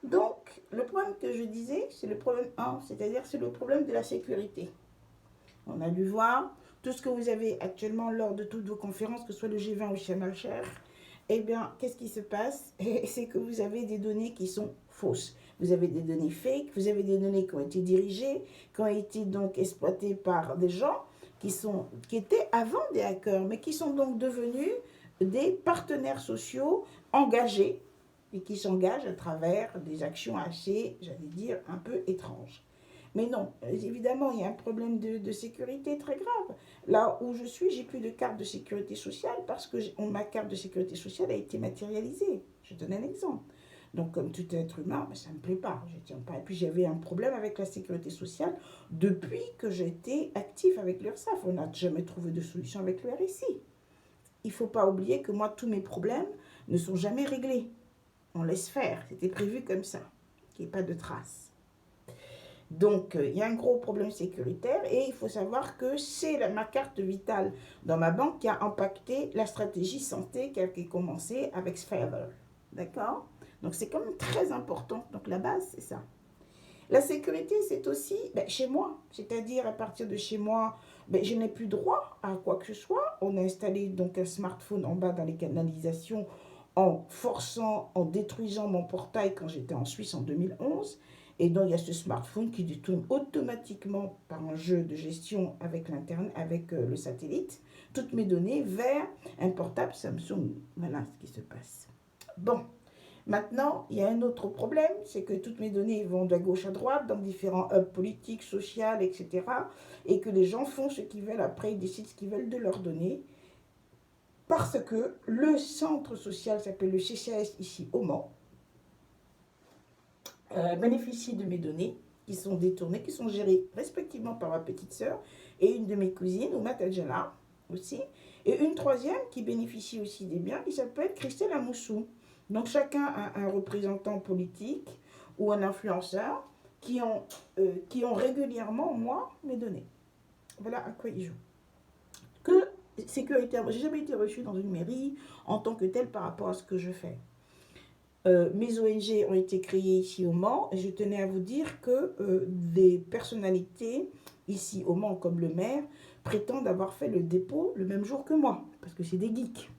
Donc, le problème que je disais, c'est le problème 1, c'est-à-dire c'est le problème de la sécurité. On a dû voir tout ce que vous avez actuellement lors de toutes vos conférences, que ce soit le G20 ou Sharm el-Sheikh. Eh bien, qu'est-ce qui se passe? C'est que vous avez des données qui sont fausses. Vous avez des données fake, vous avez des données qui ont été dirigées, qui ont été donc exploitées par des gens qui étaient avant des hackers, mais qui sont donc devenus des partenaires sociaux engagés et qui s'engagent à travers des actions assez, j'allais dire, un peu étranges. Mais non, évidemment, il y a un problème de sécurité très grave. Là où je suis, j'ai plus de carte de sécurité sociale parce que ma carte de sécurité sociale a été matérialisée. Je donne un exemple. Donc, comme tout être humain, ça ne me plaît pas. Je tiens pas. Et puis, j'avais un problème avec la sécurité sociale depuis que j'étais actif avec l'URSSAF. On n'a jamais trouvé de solution avec le RSI. Il ne faut pas oublier que moi, tous mes problèmes ne sont jamais réglés. On laisse faire. C'était prévu comme ça. Qu'il n'y ait pas de traces. Donc, il y a un gros problème sécuritaire et il faut savoir que c'est ma carte vitale dans ma banque qui a impacté la stratégie santé qui a commencé avec Sphere. D'accord? Donc, c'est quand même très important. Donc, la base, c'est ça. La sécurité, c'est aussi chez moi. C'est-à-dire, à partir de chez moi, je n'ai plus droit à quoi que ce soit. On a installé donc un smartphone en bas dans les canalisations en forçant, en détruisant mon portail quand j'étais en Suisse en 2011. Et donc, il y a ce smartphone qui détourne automatiquement par un jeu de gestion avec l'interne, avec le satellite, toutes mes données vers un portable Samsung. Voilà ce qui se passe. Bon, maintenant, il y a un autre problème, c'est que toutes mes données vont de gauche à droite dans différents hubs politiques, sociaux, etc. Et que les gens font ce qu'ils veulent après, ils décident ce qu'ils veulent de leurs données. Parce que le centre social s'appelle le CCAS ici au Mans, bénéficie de mes données qui sont détournées, qui sont gérées respectivement par ma petite sœur et une de mes cousines, Ouma Tadjala aussi, et une troisième qui bénéficie aussi des biens qui s'appelle Christelle Amoussou. Donc chacun a un représentant politique ou un influenceur qui ont régulièrement, moi, mes données. Voilà à quoi ils jouent. Que sécuritairement, j'ai jamais été reçue dans une mairie en tant que telle par rapport à ce que je fais. Mes ONG ont été créées ici au Mans et je tenais à vous dire que des personnalités ici au Mans, comme le maire, prétendent avoir fait le dépôt le même jour que moi, parce que c'est des geeks.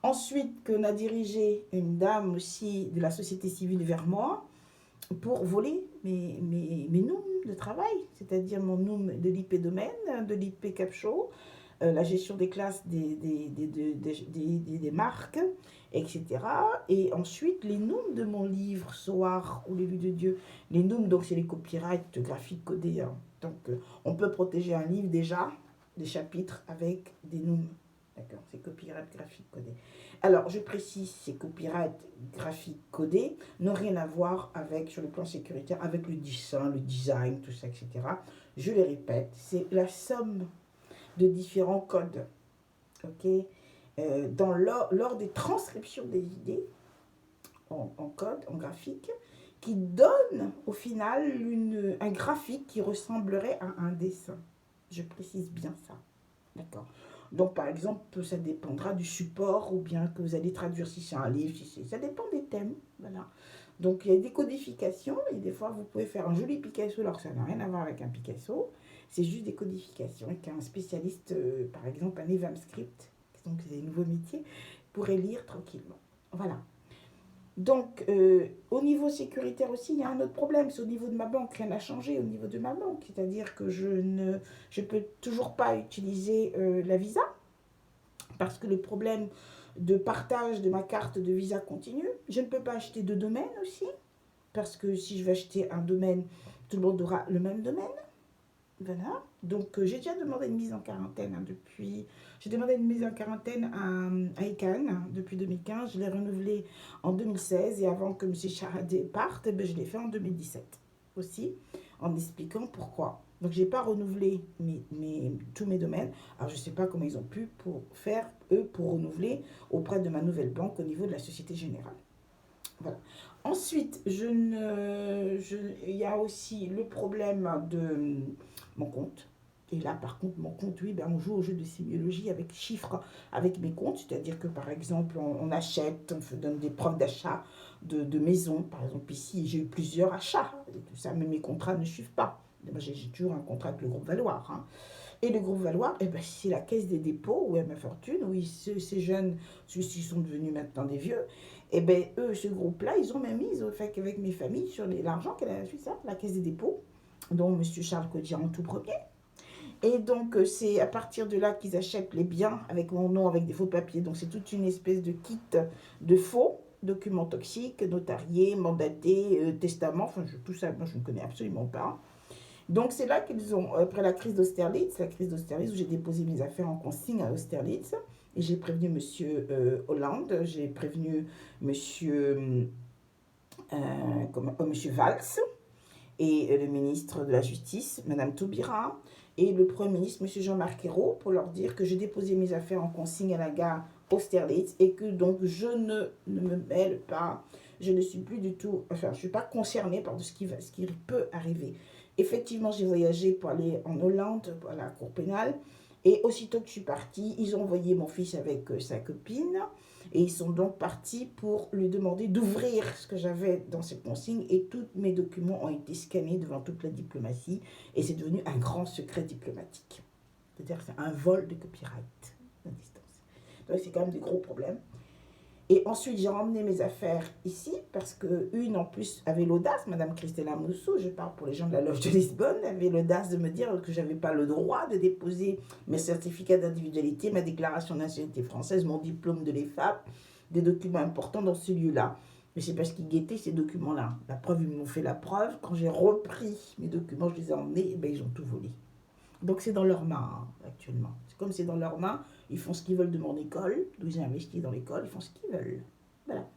Ensuite, qu'on a dirigé une dame aussi de la société civile vers moi pour voler mes noms de travail, c'est-à-dire mon nom de l'IP domaine, de l'IP Capshaw, la gestion des classes des marques, etc. Et ensuite, les noms de mon livre, Soir ou les vues de Dieu. Les noms, donc, c'est les copyrights graphiques codés. Hein. Donc, on peut protéger un livre déjà, des chapitres avec des noms. D'accord, c'est copyright graphique codé. Alors, je précise, ces copyright graphiques codés n'ont rien à voir avec, sur le plan sécuritaire, avec le dessin, le design, tout ça, etc. Je les répète, c'est la somme de différents codes, ok, lors des transcriptions des idées en code, en graphique, qui donnent au final un graphique qui ressemblerait à un dessin. Je précise bien ça, d'accord. Donc par exemple, ça dépendra du support ou bien que vous allez traduire si c'est un livre, ça dépend des thèmes, voilà. Donc il y a des codifications et des fois vous pouvez faire un joli Picasso alors que ça n'a rien à voir avec un Picasso. C'est juste des codifications et qu'un spécialiste, par exemple un EVAMscript, donc c'est des nouveaux métiers, pourrait lire tranquillement. Voilà. Donc, au niveau sécuritaire aussi, il y a un autre problème. C'est au niveau de ma banque. Rien n'a changé au niveau de ma banque. C'est-à-dire que je ne peux toujours pas utiliser la Visa parce que le problème de partage de ma carte de Visa continue. Je ne peux pas acheter de domaine aussi parce que si je veux acheter un domaine, tout le monde aura le même domaine. Voilà. Donc, j'ai déjà demandé une mise en quarantaine depuis. J'ai demandé une mise en quarantaine à ICANN depuis 2015. Je l'ai renouvelée en 2016 et avant que M. Charadé parte, je l'ai fait en 2017 aussi, en expliquant pourquoi. Donc, je n'ai pas renouvelé tous mes domaines. Alors, je ne sais pas comment ils ont pu faire, eux, pour renouveler auprès de ma nouvelle banque au niveau de la Société Générale. Voilà. Ensuite, il y a aussi le problème de mon compte. Et là, par contre, mon compte, oui, on joue au jeu de sémiologie avec chiffres, avec mes comptes. C'est-à-dire que, par exemple, on achète, on donne des preuves d'achat de maisons. Par exemple, ici, j'ai eu plusieurs achats, et tout ça, mais mes contrats ne suivent pas. Moi, j'ai toujours un contrat avec le groupe Valoir. Hein. Et le groupe Valoir, eh ben, c'est la caisse des dépôts, où est ma fortune, où ces jeunes, ceux-ci sont devenus maintenant des vieux, et ben eux, ce groupe-là, ils ont même mis, fait avec mes familles, sur l'argent qu'elle a su ça, la caisse des dépôts, dont M. Charles Codier en tout premier. Et donc, c'est à partir de là qu'ils achètent les biens avec mon nom, avec des faux papiers. Donc, c'est toute une espèce de kit de faux, documents toxiques, notariés, mandatés, testaments, enfin, tout ça, moi, je ne connais absolument pas. Donc, c'est là qu'ils ont, après la crise d'Austerlitz, où j'ai déposé mes affaires en consigne à Austerlitz, et j'ai prévenu M. Hollande, j'ai prévenu M. Monsieur Valls, et le ministre de la Justice, Mme Taubira, et le Premier ministre, M. Jean-Marc Ayrault, pour leur dire que j'ai déposé mes affaires en consigne à la gare Austerlitz et que donc je ne me mêle pas, je ne suis plus du tout, enfin, je ne suis pas concernée par ce qui peut arriver. Effectivement, j'ai voyagé pour aller en Hollande, à la cour pénale, et aussitôt que je suis partie, ils ont envoyé mon fils avec sa copine, et ils sont donc partis pour lui demander d'ouvrir ce que j'avais dans cette consigne, et tous mes documents ont été scannés devant toute la diplomatie, et c'est devenu un grand secret diplomatique. C'est-à-dire que c'est un vol de copyright à distance. Donc c'est quand même des gros problèmes. Et ensuite, j'ai ramené mes affaires ici, parce qu'une en plus avait l'audace, Madame Christella Moussou, je parle pour les gens de la loge de Lisbonne, avait l'audace de me dire que je n'avais pas le droit de déposer mes certificats d'individualité, ma déclaration de nationalité française, mon diplôme de l'EFAP, des documents importants dans ce lieu-là. Mais c'est parce qu'ils guettaient ces documents-là. La preuve, ils m'ont fait la preuve. Quand j'ai repris mes documents, je les ai emmenés, et ben, ils ont tout volé. Donc c'est dans leurs mains, hein, actuellement. C'est comme c'est dans leurs mains, ils font ce qu'ils veulent de mon école, d'où j'ai investi dans l'école, ils font ce qu'ils veulent. Voilà.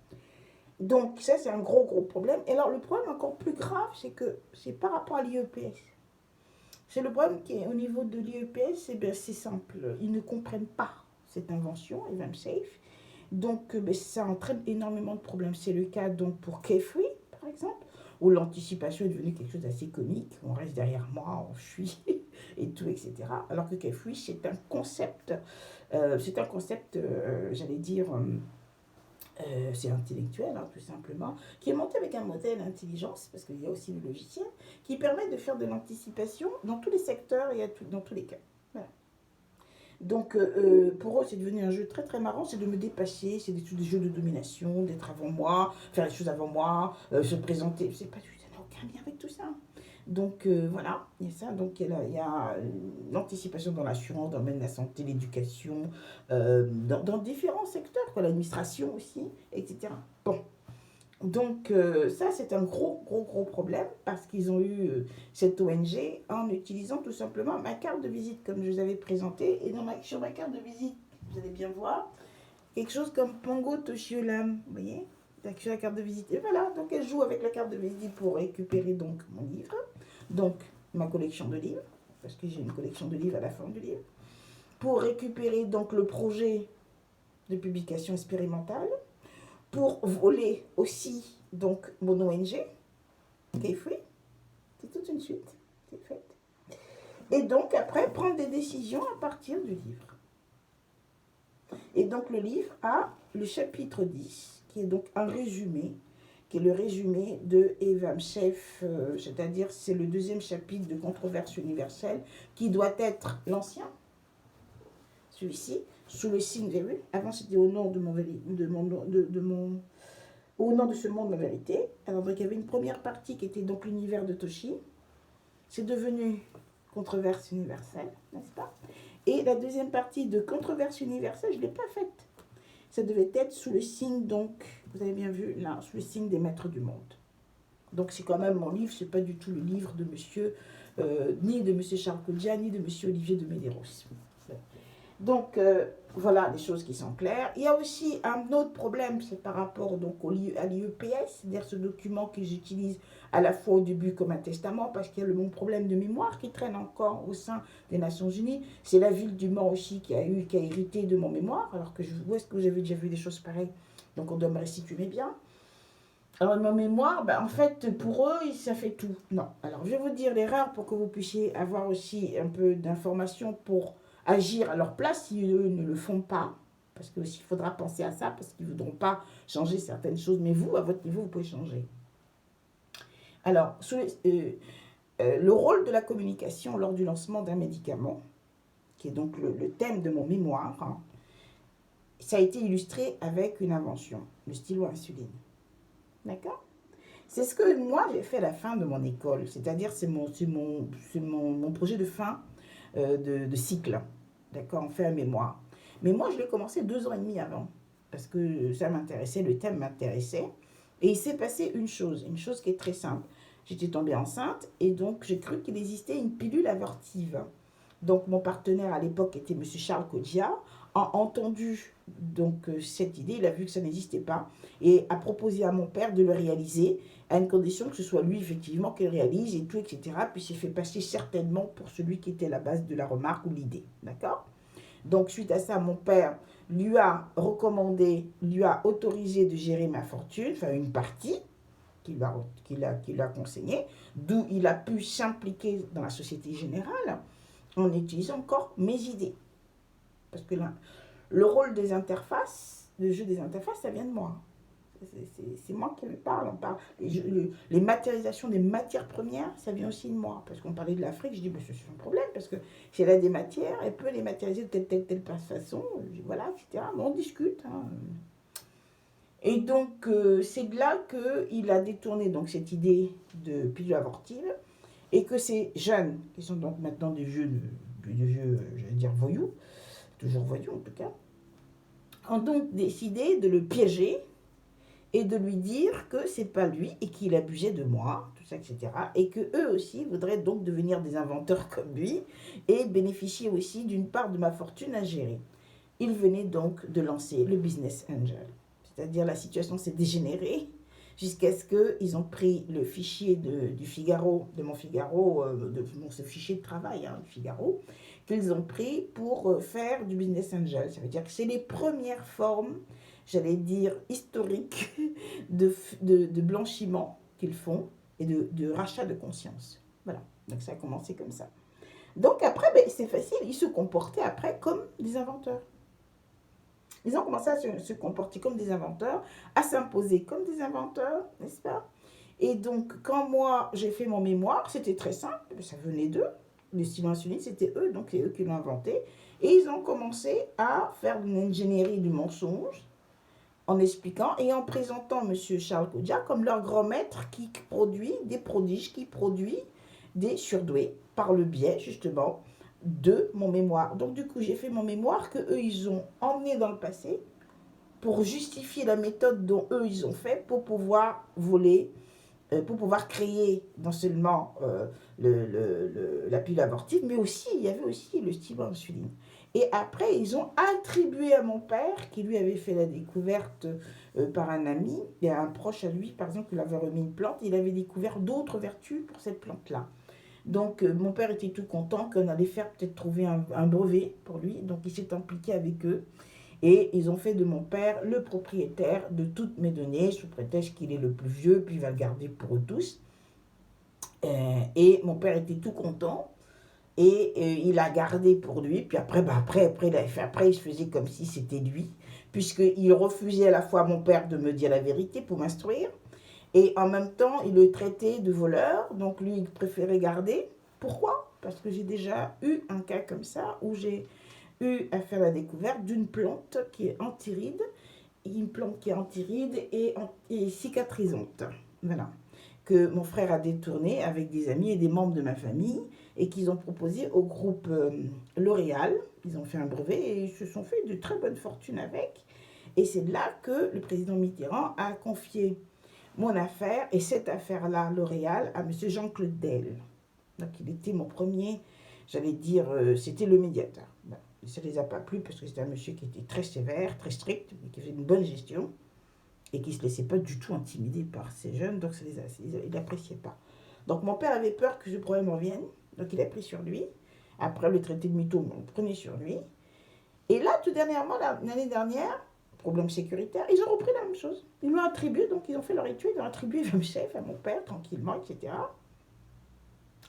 Donc ça, c'est un gros, gros problème. Et alors, le problème encore plus grave, c'est que c'est par rapport à l'IEPS. C'est le problème qui est au niveau de l'IEPS, c'est simple. Ils ne comprennent pas cette invention, EVAMSafe. Donc, ça entraîne énormément de problèmes. C'est le cas donc pour Carefree, par exemple, où l'anticipation est devenue quelque chose d'assez comique. On reste derrière moi, on fuit, et tout, etc. Alors que Carefree, c'est un concept, j'allais dire, c'est intellectuel, hein, tout simplement, qui est monté avec un modèle d'intelligence, parce qu'il y a aussi le logiciel, qui permet de faire de l'anticipation dans tous les secteurs et dans tous les cas. Voilà. Donc, pour eux, c'est devenu un jeu très très marrant, c'est de me dépasser, c'est des jeux de domination, d'être avant moi, faire les choses avant moi, se présenter, ça n'a aucun lien avec tout ça. Donc, voilà, il y a ça, donc il y a l'anticipation dans l'assurance, dans le domaine de la santé, l'éducation, dans différents secteurs, l'administration aussi, etc. Bon, donc ça c'est un gros problème parce qu'ils ont eu cette ONG en utilisant tout simplement ma carte de visite comme je vous avais présenté, et sur ma carte de visite, vous allez bien voir, quelque chose comme Pongo Toshiolam, vous voyez, sur la carte de visite, et voilà, donc elle joue avec la carte de visite pour récupérer donc mon livre, donc ma collection de livres, parce que j'ai une collection de livres à la fin du livre, pour récupérer donc le projet de publication expérimentale, pour voler aussi donc mon ONG, Carefree, c'est toute une suite, c'est fait. Et donc après, prendre des décisions à partir du livre. Et donc le livre a le chapitre 10, qui est donc un résumé, qui est le résumé de EVAMSafe, c'est-à-dire c'est le deuxième chapitre de Controverse universelle, qui doit être l'ancien, celui-ci, sous le signe, vous avez vu, avant c'était au nom de au nom de ce monde, la vérité. Alors donc il y avait une première partie qui était donc l'univers de Toshi, c'est devenu Controverse universelle, n'est-ce pas? Et la deuxième partie de Controverse universelle, je ne l'ai pas faite. Ça devait être sous le signe, donc, vous avez bien vu, là, sous le signe des maîtres du monde. Donc c'est quand même mon livre, c'est pas du tout le livre de monsieur, ni de monsieur Charles Codier, ni de monsieur Olivier de Medeiros. Donc, voilà les choses qui sont claires. Il y a aussi un autre problème, c'est par rapport donc, à l'IEPS, c'est-à-dire ce document que j'utilise à la fois au début comme un testament, parce qu'il y a mon problème de mémoire qui traîne encore au sein des Nations Unies. C'est la ville du Mans aussi qui a hérité de mon mémoire, alors que où est-ce que vous avez déjà vu des choses pareilles? Donc on doit me restituer mes biens. Alors, ma mémoire, en fait, pour eux, ça fait tout. Non. Alors, je vais vous dire l'erreur pour que vous puissiez avoir aussi un peu d'informations pour agir à leur place si eux ne le font pas. Parce que aussi, il faudra penser à ça, parce qu'ils ne voudront pas changer certaines choses. Mais vous, à votre niveau, vous pouvez changer. Alors, le rôle de la communication lors du lancement d'un médicament, qui est donc le thème de mon mémoire, hein, ça a été illustré avec une invention, le stylo insuline. D'accord? C'est ce que moi j'ai fait à la fin de mon école, c'est-à-dire c'est mon projet de fin de cycle. D'accord? On fait un mémoire. Mais moi je l'ai commencé 2 ans et demi avant, parce que ça m'intéressait, le thème m'intéressait. Et il s'est passé une chose qui est très simple. J'étais tombée enceinte et donc j'ai cru qu'il existait une pilule abortive. Donc mon partenaire à l'époque était M. Charles Kodja, a entendu donc cette idée, il a vu que ça n'existait pas et a proposé à mon père de le réaliser à une condition que ce soit lui effectivement qui le réalise et tout, etc. Puis s'est fait passer certainement pour celui qui était à la base de la remarque ou l'idée. D'accord? Donc suite à ça, mon père lui a recommandé, lui a autorisé de gérer ma fortune, enfin une partie qu'il a conseillé, d'où il a pu s'impliquer dans la Société Générale en utilisant encore mes idées. Parce que là, le rôle des interfaces, le jeu des interfaces, ça vient de moi. C'est moi qui parle. On parle les matérialisations des matières premières, ça vient aussi de moi. Parce qu'on parlait de l'Afrique, je dis, c'est son problème. Parce que si elle a des matières, elle peut les matérialiser de telle façon. Voilà, etc. Mais on discute. Hein. Et donc, c'est de là qu'il a détourné donc, cette idée de pilule abortive. Et que ces jeunes, qui sont donc maintenant des vieux, j'allais dire voyous, toujours voyous en tout cas, ont donc décidé de le piéger et de lui dire que c'est pas lui et qu'il abusait de moi, tout ça, etc. Et que eux aussi voudraient donc devenir des inventeurs comme lui et bénéficier aussi d'une part de ma fortune à gérer. Ils venaient donc de lancer le Business Angel. C'est-à-dire la situation s'est dégénérée jusqu'à ce qu'ils ont pris le fichier du Figaro, de mon Figaro, ce fichier de travail du Figaro, qu'ils ont pris pour faire du Business Angel. Ça veut dire que c'est les premières formes, j'allais dire, historiques de blanchiment qu'ils font et de rachat de conscience. Voilà, donc ça a commencé comme ça. Donc après, c'est facile, ils se comportaient après comme des inventeurs. Ils ont commencé à se comporter comme des inventeurs, à s'imposer comme des inventeurs, n'est-ce pas? Et donc, quand moi, j'ai fait mon mémoire, c'était très simple, ça venait d'eux. Le stylo insuline, c'était eux, donc c'est eux qui l'ont inventé. Et ils ont commencé à faire une ingénierie du mensonge, en expliquant et en présentant M. Charles Kodja comme leur grand maître qui produit des prodiges, qui produit des surdoués, par le biais, justement, de mon mémoire. Donc du coup, j'ai fait mon mémoire que eux ils ont emmené dans le passé pour justifier la méthode dont eux ils ont fait pour pouvoir voler, pour pouvoir créer non seulement la pilule abortive, mais aussi il y avait aussi le stylo insuline. Et après, ils ont attribué à mon père, qui lui avait fait la découverte par un ami, et un proche à lui, par exemple, qui lui avait remis une plante, il avait découvert d'autres vertus pour cette plante-là. Donc, mon père était tout content qu'on allait faire peut-être trouver un brevet pour lui. Donc, il s'est impliqué avec eux. Et ils ont fait de mon père le propriétaire de toutes mes données, sous prétexte qu'il est le plus vieux, puis il va le garder pour eux tous. Et mon père était tout content. Et il a gardé pour lui. Puis après, il se faisait comme si c'était lui. Puisqu'il refusait à la fois à mon père de me dire la vérité pour m'instruire. Et en même temps, il le traitait de voleur, donc lui, il préférait garder. Pourquoi? Parce que j'ai déjà eu un cas comme ça, où j'ai eu à faire la découverte d'une plante qui est antiride, et cicatrisante. Voilà. Que mon frère a détourné avec des amis et des membres de ma famille, et qu'ils ont proposé au groupe L'Oréal. Ils ont fait un brevet et ils se sont fait de très bonnes fortunes avec. Et c'est là que le président Mitterrand a confié mon affaire, et cette affaire-là, L'Oréal, à M. Jean-Claude Del. Donc, il était mon premier, j'allais dire, c'était le médiateur. Bon, ça ne les a pas plu parce que c'était un monsieur qui était très sévère, très strict, mais qui faisait une bonne gestion et qui ne se laissait pas du tout intimider par ces jeunes, donc il n'appréciait pas. Donc, mon père avait peur que ce problème revienne, donc il a pris sur lui. Après le traité de mytho, on prenait sur lui. Et là, tout dernièrement, l'année dernière, problème sécuritaire, ils ont repris la même chose. Ils l'ont attribué, donc ils ont fait leur rituel, ils ont attribué VMSF à mon père, tranquillement, etc.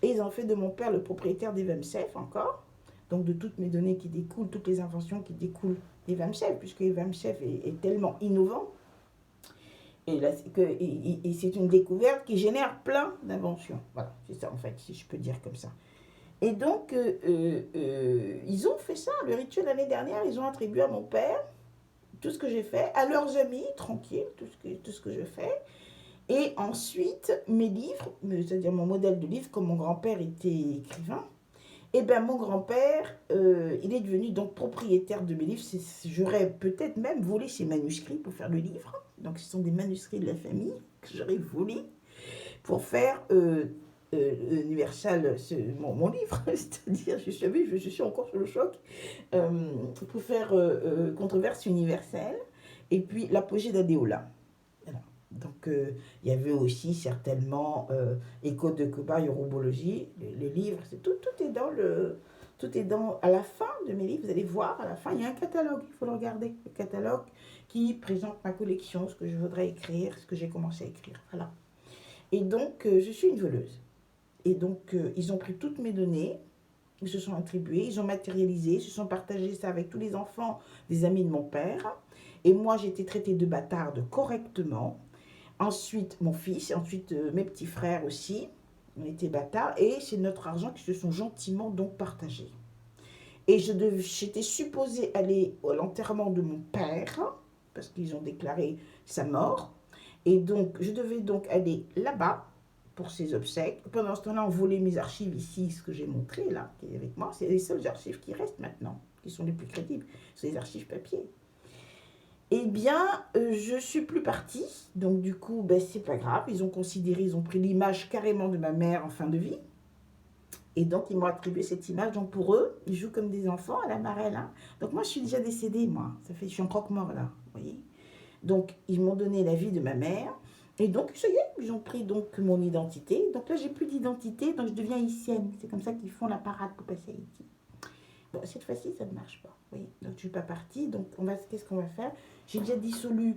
Et ils ont fait de mon père le propriétaire des VMSF encore, donc de toutes mes données qui découlent, toutes les inventions qui découlent d'Evam Chef, puisque Evam Chef est tellement innovant. Et, et c'est une découverte qui génère plein d'inventions. Voilà, c'est ça en fait, si je peux dire comme ça. Et donc, ils ont fait ça, le rituel l'année dernière, ils ont attribué à mon père tout ce que j'ai fait, à leurs amis, tranquille, tout ce que je fais. Et ensuite, mes livres, c'est-à-dire mon modèle de livre, comme mon grand-père était écrivain, et bien mon grand-père, il est devenu donc propriétaire de mes livres. J'aurais peut-être même volé ses manuscrits pour faire le livre. Donc ce sont des manuscrits de la famille que j'aurais volés pour faire Universal, mon livre. C'est-à-dire, je suis encore sur le choc, pour faire Controverse universelle. Et puis l'apogée d'Adéola. Voilà. Donc, il y avait aussi certainement Écho de Cuba, Yorubologie, les livres, tout est dans à la fin de mes livres, vous allez voir, à la fin, il y a un catalogue, il faut le regarder, le catalogue qui présente ma collection, ce que je voudrais écrire, ce que j'ai commencé à écrire, voilà. Et donc, je suis une voleuse. Et donc, ils ont pris toutes mes données, ils se sont attribués, ils ont matérialisé, ils se sont partagés ça avec tous les enfants des amis de mon père. Et moi, j'ai été traitée de bâtarde correctement. Ensuite, mon fils, et ensuite mes petits frères aussi, on était bâtards. Et c'est notre argent qui se sont gentiment donc partagés. Et j'étais supposée aller à l'enterrement de mon père, parce qu'ils ont déclaré sa mort. Et donc, je devais donc aller là-bas pour ses obsèques. Pendant ce temps-là, on volait mes archives ici, ce que j'ai montré là, qui est avec moi. C'est les seules archives qui restent maintenant, qui sont les plus crédibles. C'est les archives papier. Eh bien, je suis plus partie. Donc, du coup, ben, c'est pas grave. Ils ont considéré, ils ont pris l'image carrément de ma mère en fin de vie. Et donc, ils m'ont attribué cette image. Donc, pour eux, ils jouent comme des enfants à la marelle. Hein. Donc, moi, je suis déjà décédée, moi. Je suis en croque-mort, là. Vous voyez. Donc, ils m'ont donné la vie de ma mère. Et donc, ça y est, ils ont pris donc mon identité. Donc là, j'ai plus d'identité. Donc, je deviens haïtienne. C'est comme ça qu'ils font la parade pour passer à Haïti. Bon, cette fois-ci, ça ne marche pas. Oui. Donc, je ne suis pas partie. Donc, qu'est-ce qu'on va faire? J'ai déjà dissolu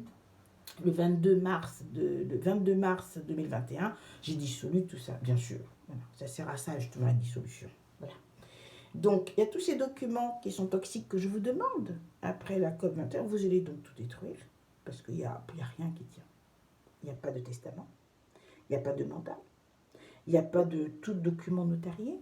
le 22 mars 2021. J'ai dissolu tout ça, bien sûr. Voilà. Ça sert à ça, justement, la dissolution. Voilà. Donc, il y a tous ces documents qui sont toxiques que je vous demande. Après la COP21, vous allez donc tout détruire. Parce qu'il n'y a rien qui tient. Il n'y a pas de testament. Il n'y a pas de mandat. Il n'y a pas de tout document notarié.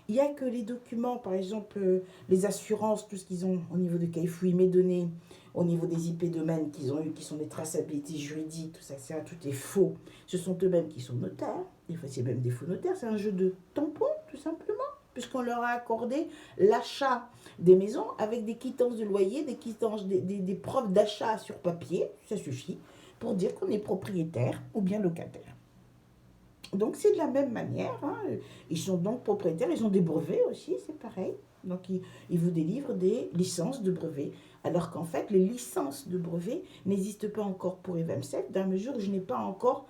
Il n'y a que les documents, par exemple, les assurances, tout ce qu'ils ont au niveau de Caifouille, mes données, au niveau des IP domaines qu'ils ont eu, qui sont des traçabilités juridiques, tout ça, tout est faux. Ce sont eux-mêmes qui sont notaires. Des fois, c'est même des faux notaires. C'est un jeu de tampons, tout simplement. Puisqu'on leur a accordé l'achat des maisons avec des quittances de loyer, des quittances, des preuves d'achat sur papier. Ça suffit pour dire qu'on est propriétaire ou bien locataire. Donc, c'est de la même manière. Hein. Ils sont donc propriétaires. Ils ont des brevets aussi, c'est pareil. Donc, ils vous délivrent des licences de brevets. Alors qu'en fait, les licences de brevets n'existent pas encore pour Evam7, dans la mesure où je n'ai pas encore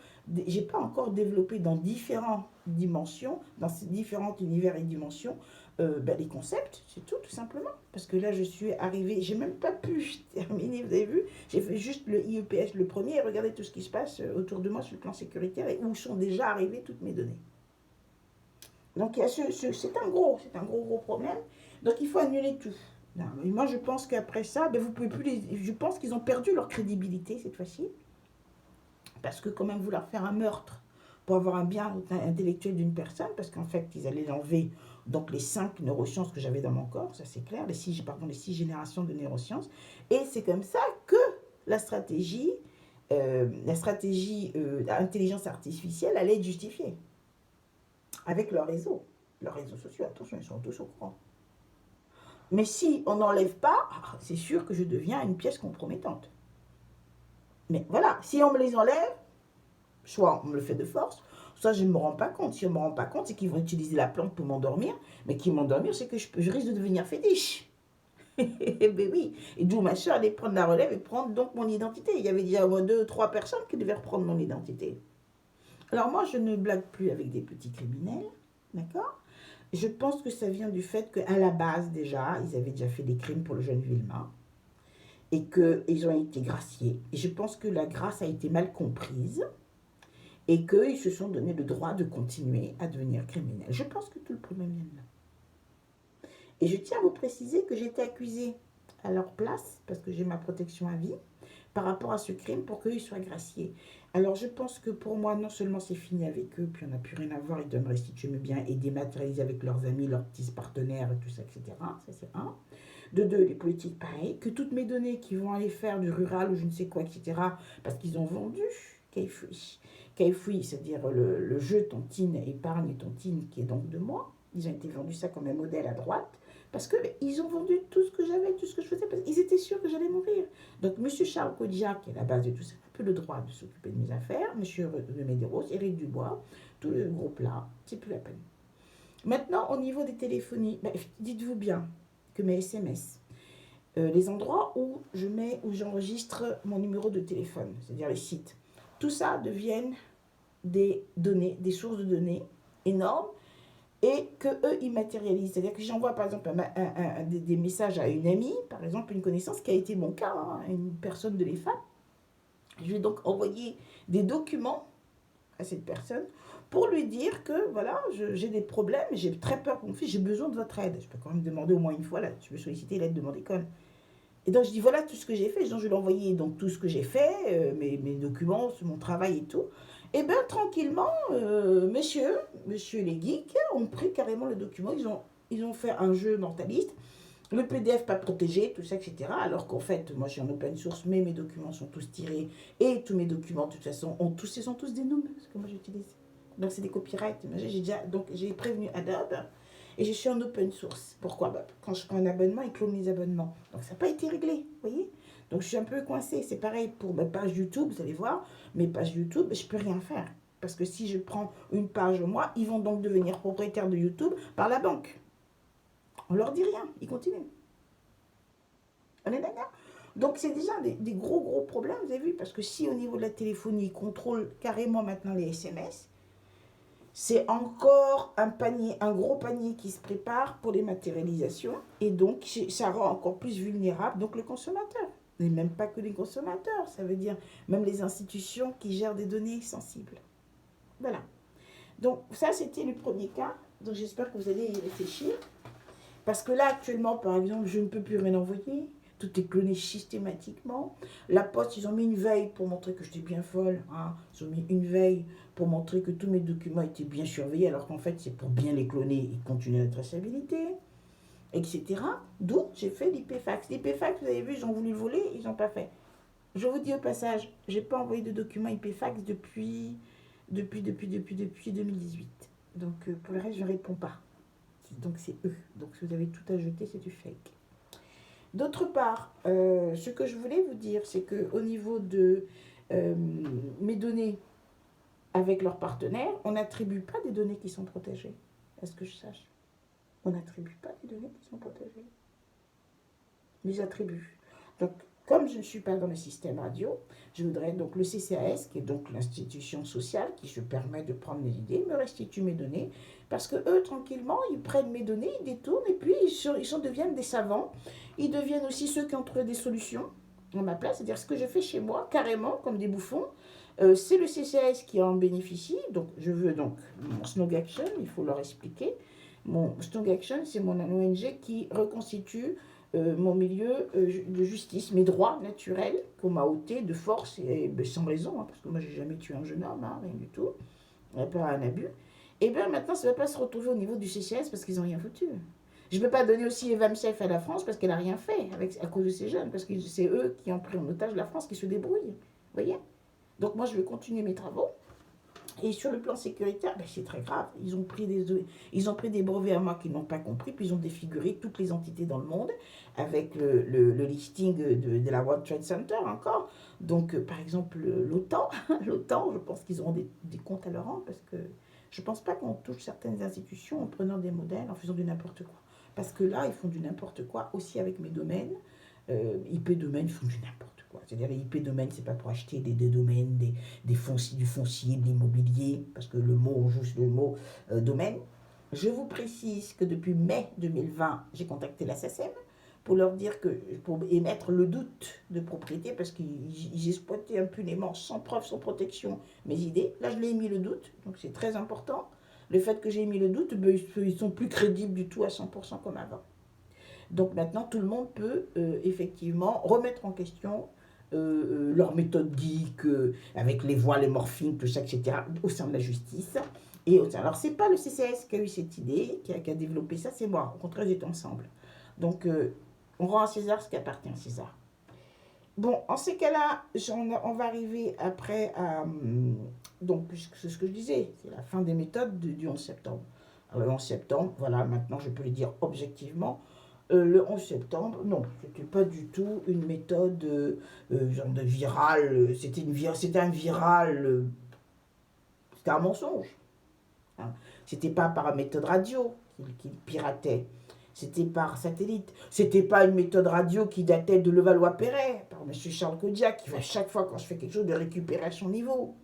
développé dans différentes dimensions, dans ces différents univers et dimensions, les concepts, c'est tout simplement. Parce que là, je suis arrivée, j'ai même pas pu terminer, vous avez vu, j'ai fait juste le IEPS le premier, et regardez tout ce qui se passe autour de moi sur le plan sécuritaire et où sont déjà arrivées toutes mes données. Donc, c'est un gros problème. Donc, il faut annuler tout. Non, mais moi, je pense qu'après ça, vous pouvez plus je pense qu'ils ont perdu leur crédibilité cette fois-ci. Parce que quand même vouloir faire un meurtre pour avoir un bien intellectuel d'une personne, parce qu'en fait, ils allaient l'enlever, donc les 5 neurosciences que j'avais dans mon corps, ça c'est clair, les 6 générations de neurosciences. Et c'est comme ça que la stratégie d'intelligence artificielle allait être justifiée. Avec leurs réseaux sociaux, attention, ils sont tous au courant. Mais si on n'enlève pas, c'est sûr que je deviens une pièce compromettante. Mais voilà, si on me les enlève, soit on me le fait de force, soit je ne me rends pas compte. Si on ne me rend pas compte, c'est qu'ils vont utiliser la plante pour m'endormir. Mais qui m'endormir, c'est que je risque de devenir fétiche. Ben oui. Et d'où ma soeur allait prendre la relève et prendre donc mon identité. Il y avait déjà au moins 2 ou 3 personnes qui devaient reprendre mon identité. Alors moi, je ne blague plus avec des petits criminels. D'accord ? Je pense que ça vient du fait qu'à la base, déjà, ils avaient déjà fait des crimes pour le jeune Vilma. Et qu'ils ont été graciés. Et je pense que la grâce a été mal comprise. Et qu'ils se sont donné le droit de continuer à devenir criminels. Je pense que tout le problème vient de là. Et je tiens à vous préciser que j'ai été accusée à leur place, parce que j'ai ma protection à vie, par rapport à ce crime pour qu'ils soient graciés. Alors je pense que pour moi, non seulement c'est fini avec eux, puis on n'a plus rien à voir, ils doivent me restituer mes biens et dématérialiser avec leurs amis, leurs petits partenaires et tout ça, etc. Ça c'est un. De deux, les politiques, pareil, que toutes mes données qui vont aller faire du rural ou je ne sais quoi, etc., parce qu'ils ont vendu Kayfree. Kayfree, c'est-à-dire le jeu Tontine, épargne Tontine, qui est donc de moi. Ils ont été vendus ça comme un modèle à droite, parce qu'ils ont vendu tout ce que j'avais, tout ce que je faisais, parce qu'ils étaient sûrs que j'allais mourir. Donc, M. Charles Kodja, qui est la base de tout ça, n'a plus le droit de s'occuper de mes affaires. M. Medeiros, Éric Dubois, tout le groupe-là, c'est plus la peine. Maintenant, au niveau des téléphonies, dites-vous bien que mes SMS, les endroits où j'enregistre mon numéro de téléphone, c'est-à-dire les sites, tout ça deviennent des données, des sources de données énormes et que eux ils matérialisent. C'est-à-dire que j'envoie par exemple des messages à une amie, par exemple une connaissance qui a été mon cas, hein, une personne de l'EFA. Je vais donc envoyer des documents à cette personne pour lui dire que voilà, j'ai des problèmes, j'ai très peur pour mon fils, j'ai besoin de votre aide. Je peux quand même demander au moins une fois, là, je peux solliciter l'aide de mon école. Et donc je dis voilà tout ce que j'ai fait, donc je lui ai envoyé donc tout ce que j'ai fait, mes documents, mon travail et tout. Et bien tranquillement, monsieur les geeks ont pris carrément le document, ils ont fait un jeu mentaliste, le PDF pas protégé, tout ça, etc. Alors qu'en fait, moi je suis en open source, mais mes documents sont tous tirés, et tous mes documents de toute façon, sont tous des noms, parce que moi j'utilise. Donc c'est des copyrights. Donc j'ai prévenu Adobe, et je suis en open source. Pourquoi? Quand je prends un abonnement, ils clonent les abonnements. Donc ça n'a pas été réglé, vous voyez? Donc je suis un peu coincée. C'est pareil pour ma page YouTube, vous allez voir. Mes pages YouTube, je ne peux rien faire. Parce que si je prends une page au mois, ils vont donc devenir propriétaires de YouTube par la banque. On leur dit rien, ils continuent. On est d'accord? Donc c'est déjà des gros problèmes, vous avez vu? Parce que si au niveau de la téléphonie, ils contrôlent carrément maintenant les SMS, c'est encore un gros panier qui se prépare pour les matérialisations. Et donc, ça rend encore plus vulnérable donc le consommateur. Et même pas que les consommateurs, ça veut dire même les institutions qui gèrent des données sensibles. Voilà. Donc, ça, c'était le premier cas. Donc, j'espère que vous allez y réfléchir. Parce que là, actuellement, par exemple, je ne peux plus rien envoyer. Tout est cloné systématiquement. La Poste, ils ont mis une veille pour montrer que j'étais bien folle. Hein. Ils ont mis une veille pour montrer que tous mes documents étaient bien surveillés, alors qu'en fait, c'est pour bien les cloner et continuer la traçabilité, etc. D'où j'ai fait l'IPFAX. L'IPFAX, vous avez vu, ils ont voulu le voler, ils n'ont pas fait. Je vous dis au passage, je n'ai pas envoyé de documents IPFAX depuis 2018. Donc, pour le reste, je ne réponds pas. Donc, c'est eux. Donc, si vous avez tout à jeter, c'est du fake. D'autre part, ce que je voulais vous dire, c'est qu'au niveau de mes données avec leurs partenaires, on n'attribue pas des données qui sont protégées. Est-ce que je sache? On n'attribue pas des données qui sont protégées. Les attributs. Donc, comme je ne suis pas dans le système radio, je voudrais donc le CCAS, qui est donc l'institution sociale qui se permet de prendre mes idées, me restitue mes données, parce que eux, tranquillement, ils prennent mes données, ils détournent, et puis ils deviennent des savants. Ils deviennent aussi ceux qui ont trouvé des solutions à ma place, c'est-à-dire ce que je fais chez moi, carrément, comme des bouffons. C'est le CCAS qui en bénéficie, donc je veux donc mon Snog Action, il faut leur expliquer. Mon Snog Action, c'est mon ONG qui reconstitue mon milieu de justice, mes droits naturels qu'on m'a ôtés de force et sans raison, hein, parce que moi j'ai jamais tué un jeune homme, hein, rien du tout, pas un abus. Et bien maintenant ça ne va pas se retrouver au niveau du CCS parce qu'ils n'ont rien foutu. Je ne peux pas donner aussi Eva Msef à la France parce qu'elle n'a rien fait à cause de ces jeunes, parce que c'est eux qui ont pris en otage la France, qui se débrouillent. Vous voyez? Donc moi je vais continuer mes travaux. Et sur le plan sécuritaire, c'est très grave. Ils ont pris des brevets à moi qu'ils n'ont pas compris, puis ils ont défiguré toutes les entités dans le monde avec le listing de la World Trade Center encore. Donc, par exemple, l'OTAN, je pense qu'ils auront des comptes à leur rendre parce que je ne pense pas qu'on touche certaines institutions en prenant des modèles, en faisant du n'importe quoi. Parce que là, ils font du n'importe quoi aussi avec mes domaines. IP domaine, ils font du n'importe quoi. C'est-à-dire les IP domaines, c'est pas pour acheter des domaines, du foncier, de l'immobilier, parce que le mot, juste le mot domaine. Je vous précise que depuis mai 2020, j'ai contacté la SACEM pour leur dire pour émettre le doute de propriété, parce qu'ils exploitaient impunément, sans preuve, sans protection, mes idées. Là, je l'ai émis le doute, donc c'est très important. Le fait que j'ai émis le doute, ils sont plus crédibles du tout à 100% comme avant. Donc maintenant, tout le monde peut effectivement remettre en question leur méthode geek, avec les voiles, les morphines, tout ça, etc., au sein de la justice. Alors, c'est pas le CCS qui a eu cette idée, qui a développé ça, c'est moi. Au contraire, ils étaient ensemble. Donc, on rend à César ce qui appartient à César. Bon, en ces cas-là, on va arriver après à... Donc, c'est ce que je disais, c'est la fin des méthodes du 11 septembre. Alors, le 11 septembre, voilà, maintenant je peux le dire objectivement, le 11 septembre, non, c'était pas du tout une méthode genre de virale, c'était un viral, c'était un mensonge. Hein. C'était pas par méthode radio qu'il piratait. C'était par satellite. C'était pas une méthode radio qui datait de Levallois-Perret, par M. Charles Kodiak, qui va chaque fois quand je fais quelque chose de récupérer à son niveau.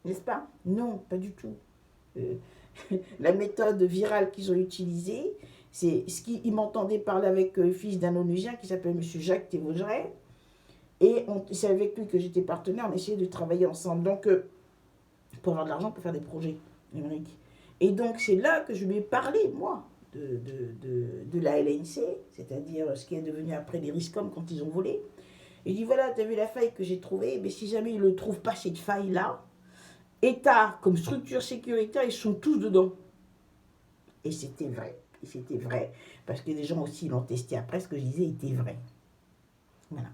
N'est-ce pas? Non, pas du tout. Euh, la méthode virale qu'ils ont utilisée, c'est ce qu'ils m'entendaient parler avec le fils d'un Onusien qui s'appelle M. Jacques Thévaugeret. Et c'est avec lui que j'étais partenaire, on essayait de travailler ensemble. Donc, pour avoir de l'argent, pour faire des projets numériques. Et donc, c'est là que je lui ai parlé, moi, de la LNC, c'est-à-dire ce qui est devenu après les RISCOM quand ils ont volé. Il dit, voilà, tu as vu la faille que j'ai trouvée, mais si jamais ils ne trouvent pas cette faille-là, État comme structure sécuritaire, ils sont tous dedans. Et c'était vrai. Et c'était vrai. Parce que les gens aussi l'ont testé après, ce que je disais était vrai. Voilà.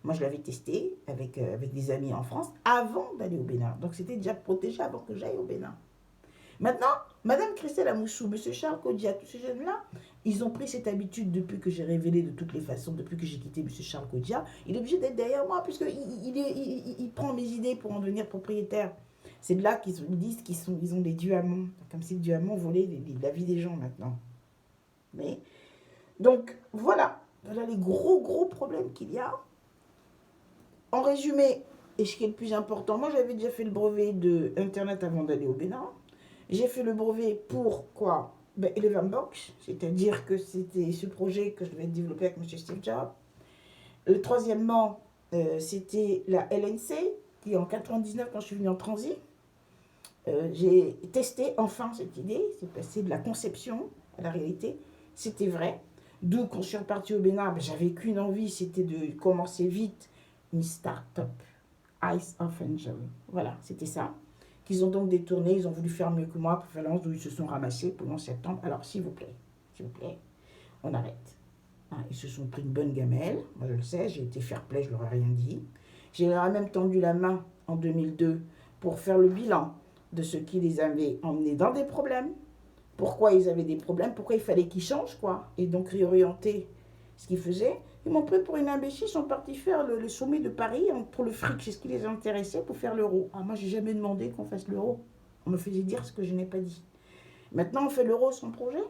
Moi, je l'avais testé avec des amis en France avant d'aller au Bénin. Donc, c'était déjà protégé avant que j'aille au Bénin. Maintenant, Madame Christelle Amoussou, Monsieur Charles Kodia, tous ces jeunes-là, ils ont pris cette habitude depuis que j'ai révélé de toutes les façons, depuis que j'ai quitté Monsieur Charles Kodia. Il est obligé d'être derrière moi, puisqu'il il prend mes idées pour en devenir propriétaire. C'est de là qu'ils disent qu'ils ont des diamants, comme si le diamant volait la vie des gens maintenant. Mais, donc, voilà les gros problèmes qu'il y a. En résumé, et ce qui est le plus important, moi j'avais déjà fait le brevet de Internet avant d'aller au Bénin. J'ai fait le brevet pour quoi? Elevenbox, c'est-à-dire que c'était ce projet que je devais développer avec M. Steve Jobs. Troisièmement, c'était la LNC, qui en 99, quand je suis venue en transit, j'ai testé enfin cette idée. C'est passé de la conception à la réalité. C'était vrai. D'où, quand je suis repartie au Bénin, j'avais qu'une envie, c'était de commencer vite une start-up. Ice of Angel. Voilà, c'était ça. Qu'ils ont donc détourné, ils ont voulu faire mieux que moi pour faire l'annonce d'où ils se sont ramassés pour le 11 septembre. Alors, s'il vous plaît, on arrête. Hein, ils se sont pris une bonne gamelle, moi je le sais, j'ai été fair play, je leur ai rien dit. J'ai leur ai même tendu la main en 2002 pour faire le bilan de ce qui les avait emmenés dans des problèmes, pourquoi ils avaient des problèmes, pourquoi il fallait qu'ils changent, quoi, et donc réorienter ce qu'ils faisaient. Ils m'ont pris pour une imbécile, ils sont partis faire le sommet de Paris pour le fric, c'est ce qui les intéressait pour faire l'euro. Ah, moi, j'ai jamais demandé qu'on fasse l'euro. On me faisait dire ce que je n'ai pas dit. Maintenant, on fait l'euro sans projet.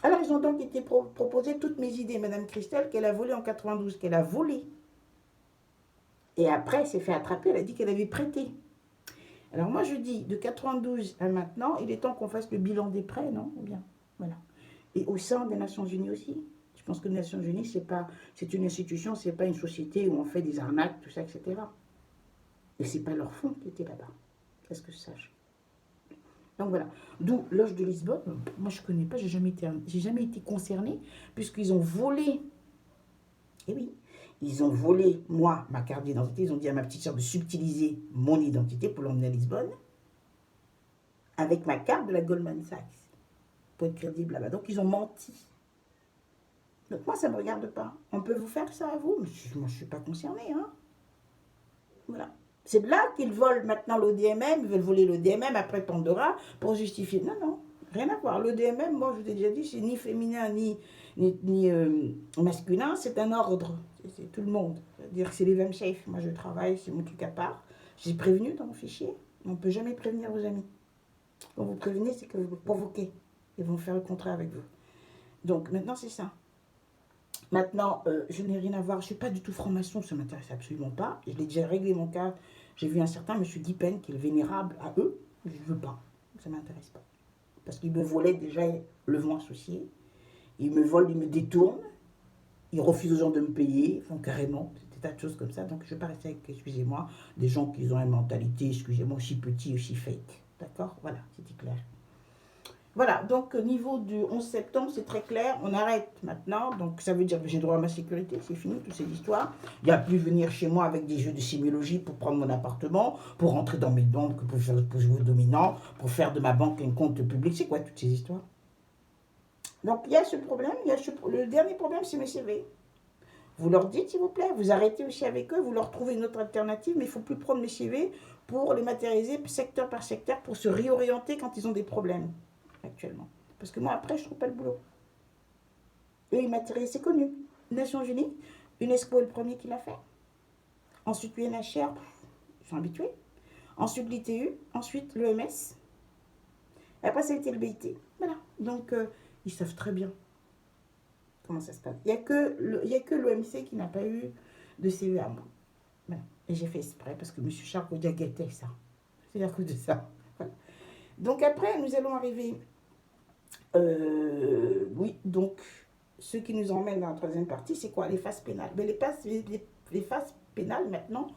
Alors, ils ont donc été proposés toutes mes idées, Madame Christelle, qu'elle a volé en 92, qu'elle a volé. Et après, elle s'est fait attraper, elle a dit qu'elle avait prêté. Alors, moi, je dis, de 92 à maintenant, il est temps qu'on fasse le bilan des prêts, non? Ou bien, voilà. Et au sein des Nations Unies aussi. Je pense que les Nations Unies, c'est une institution, c'est pas une société où on fait des arnaques, tout ça, etc. Et c'est pas leur fonds qui était là-bas. Qu'est-ce que je sache? Donc voilà. D'où Loge de Lisbonne. Moi, je connais pas, j'ai jamais été concernée, puisqu'ils ont volé. Eh oui, ils ont volé, moi, ma carte d'identité. Ils ont dit à ma petite soeur de subtiliser mon identité pour l'emmener à Lisbonne, avec ma carte de la Goldman Sachs, pour être crédible là-bas. Donc, ils ont menti. Donc moi, ça ne me regarde pas. On peut vous faire ça à vous, mais moi, je ne suis pas concernée. Hein. Voilà. C'est là qu'ils volent maintenant l'ODMM, ils veulent voler l'ODMM après Pandora pour justifier. Non, non, rien à voir. L'ODMM, moi, je vous ai déjà dit, c'est ni féminin ni masculin, c'est un ordre. C'est tout le monde. C'est-à-dire que c'est les VMSafe. Moi, je travaille, c'est mon truc à part. J'ai prévenu dans mon fichier. On ne peut jamais prévenir vos amis. Quand vous prévenez, c'est que vous vous provoquez. Ils vont faire le contraire avec vous. Donc maintenant, c'est ça. Maintenant, je n'ai rien à voir, je ne suis pas du tout franc-maçon, ça ne m'intéresse absolument pas. Je l'ai déjà réglé mon cas. J'ai vu un certain M. Guipen qui est vénérable à eux. Je ne veux pas, ça ne m'intéresse pas. Parce qu'ils me volaient déjà le vent associé. Ils me volent, ils me détournent. Ils refusent aux gens de me payer, ils font carrément des tas de choses comme ça. Donc je ne vais pas rester avec, excusez-moi, des gens qui ont une mentalité, excusez-moi, aussi petit, aussi fake. D'accord? Voilà, c'était clair. Voilà, donc au niveau du 11 septembre, c'est très clair, on arrête maintenant. Donc ça veut dire que j'ai droit à ma sécurité, c'est fini, toutes ces histoires. Il n'y a plus venir chez moi avec des jeux de sémiologie pour prendre mon appartement, pour rentrer dans mes banques, pour jouer au dominant, pour faire de ma banque un compte public. C'est quoi toutes ces histoires? Donc il y a ce problème, le dernier problème, c'est mes CV. Vous leur dites, s'il vous plaît, vous arrêtez aussi avec eux, vous leur trouvez une autre alternative, mais il ne faut plus prendre mes CV pour les matérialiser secteur par secteur pour se réorienter quand ils ont des problèmes actuellement. Parce que moi, après, je ne trouve pas le boulot. Eux, ils matérialisent, c'est connu. Nations Unies, UNESCO est le premier qui l'a fait. Ensuite, l'UNHCR, ils sont habitués. Ensuite, l'ITU, ensuite l'OMS. Et après, ça a été le BIT. Voilà. Donc, ils savent très bien comment ça se passe. Il n'y a que l'OMC qui n'a pas eu de CV à moi. Voilà. Et j'ai fait exprès parce que M. Charcot guettait ça. C'est à cause de ça. Voilà. Donc après, nous allons arriver... oui, donc, ce qui nous emmène dans la troisième partie, c'est quoi? Les phases pénales. Mais les phases pénales, maintenant,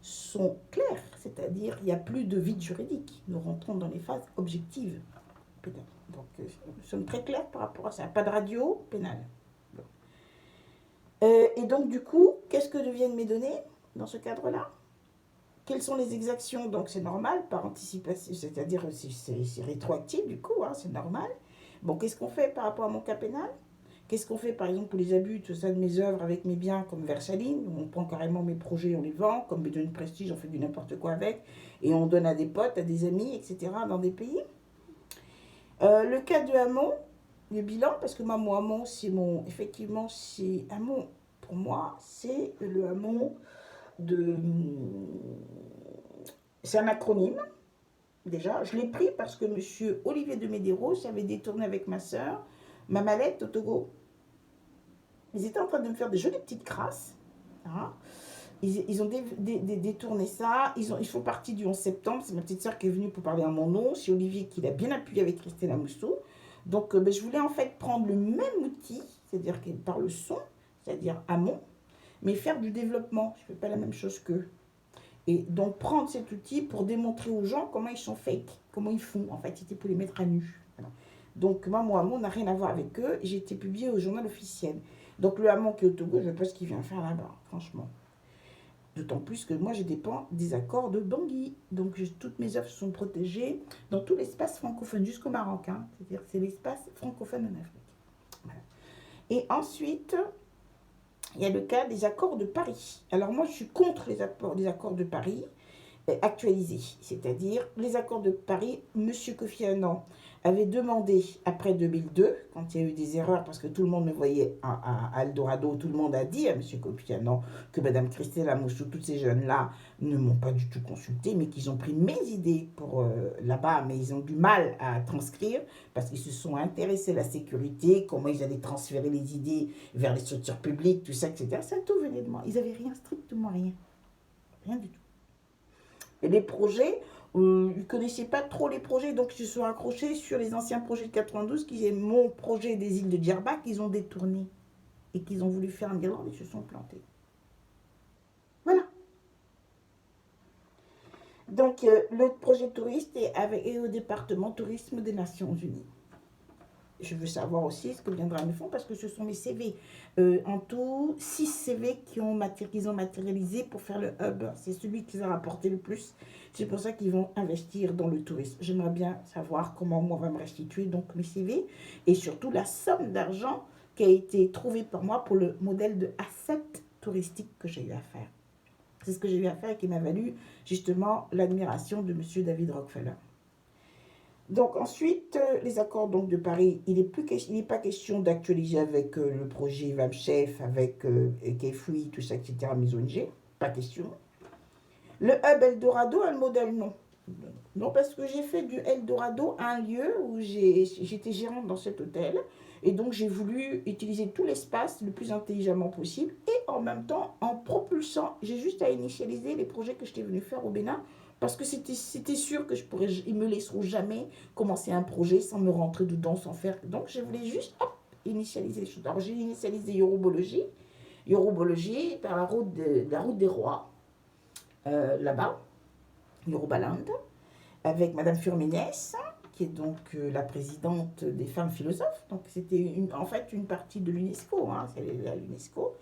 sont claires. C'est-à-dire, il n'y a plus de vide juridique. Nous rentrons dans les phases objectives pénales. Donc, nous sommes très clairs par rapport à ça. Pas de radio pénale. Et donc, du coup, qu'est-ce que deviennent mes données dans ce cadre-là? Quelles sont les exactions? Donc, c'est normal, par anticipation, c'est-à-dire c'est rétroactif, du coup, hein, c'est normal. Bon, qu'est-ce qu'on fait par rapport à mon cas pénal? Qu'est-ce qu'on fait, par exemple, pour les abus, tout ça, de mes œuvres avec mes biens, comme Versailles, où on prend carrément mes projets, on les vend, comme Bédouin Prestige, on fait du n'importe quoi avec, et on donne à des potes, à des amis, etc., dans des pays. Le cas de Hamon, le bilan, parce que moi, mon Hamon, c'est mon... Effectivement, c'est Hamon, pour moi, c'est le Hamon de... C'est un acronyme, déjà. Je l'ai pris parce que M. Olivier de Medeiros avait détourné avec ma soeur ma mallette au Togo. Ils étaient en train de me faire des jolies petites crasses. Hein. Ils ont détourné ça. Ils font partie du 11 septembre. C'est ma petite soeur qui est venue pour parler à mon nom. C'est Olivier qui l'a bien appuyé avec Christelle Amoussou. Donc, je voulais en fait prendre le même outil, c'est-à-dire par le son, c'est-à-dire amont, mais faire du développement. Je ne fais pas la même chose qu'eux. Et donc, prendre cet outil pour démontrer aux gens comment ils sont fake, comment ils font. En fait, c'était pour les mettre à nu. Voilà. Donc, moi, mon Hamon n'a rien à voir avec eux. J'ai été publié au journal officiel. Donc, le Hamon qui est au Togo, je ne sais pas ce qu'il vient faire là-bas, franchement. D'autant plus que moi, je dépends des accords de Bangui. Donc, toutes mes œuvres sont protégées dans tout l'espace francophone, jusqu'au Maroc. Hein. C'est-à-dire c'est l'espace francophone en Afrique. Voilà. Et ensuite, il y a le cas des accords de Paris. Alors, moi, je suis contre les accords de Paris actualisés. C'est-à-dire, les accords de Paris, M. Kofi Annan avait demandé, après 2002, quand il y a eu des erreurs, parce que tout le monde me voyait à Eldorado, tout le monde a dit à M. Kofi Annan que Mme Christelle Amoussou, tous ces jeunes-là, ne m'ont pas du tout consulté, mais qu'ils ont pris mes idées pour là-bas, mais ils ont du mal à transcrire, parce qu'ils se sont intéressés à la sécurité, comment ils allaient transférer les idées vers les structures publiques, tout ça, etc. Ça, tout venait de moi. Ils n'avaient rien, strictement rien. Rien du tout. Et les projets, ils ne connaissaient pas trop les projets, donc ils se sont accrochés sur les anciens projets de 92, qui est mon projet des îles de Djerba, qu'ils ont détourné. Et qu'ils ont voulu faire en Irlande, ils se sont plantés. Voilà. Donc, le projet touriste est au département tourisme des Nations Unies. Je veux savoir aussi ce que viendra me font parce que ce sont mes CV. En tout, 6 CV qu'ils ont matérialisé pour faire le hub. C'est celui qui les a rapporté le plus. C'est pour ça qu'ils vont investir dans le tourisme. J'aimerais bien savoir comment moi va me restituer donc mes CV et surtout la somme d'argent qui a été trouvée par moi pour le modèle de asset touristique que j'ai eu à faire. C'est ce que j'ai eu à faire et qui m'a valu justement l'admiration de M. David Rockefeller. Donc ensuite, les accords donc, de Paris, il n'est pas question d'actualiser avec le projet VAMCHEF, avec Kefui, tout ça, etc., mes ONG. Pas question. Le hub Eldorado, un modèle, non. Non, parce que j'ai fait du Eldorado un lieu où j'étais gérante dans cet hôtel. Et donc, j'ai voulu utiliser tout l'espace le plus intelligemment possible. Et en même temps, en propulsant, j'ai juste à initialiser les projets que j'étais venu faire au Bénin. Parce que c'était sûr que ils me laisseront jamais commencer un projet sans me rentrer dedans, sans faire. Donc, je voulais juste, hop, initialiser les choses. Alors, j'ai initialisé Yorubologie. Yorubologie, par la route des rois, là-bas, Yorubaland, avec Madame Furminès. qui est donc la présidente des femmes philosophes. Donc c'était en fait une partie de l'UNESCO, hein, c'est à l'UNESCO.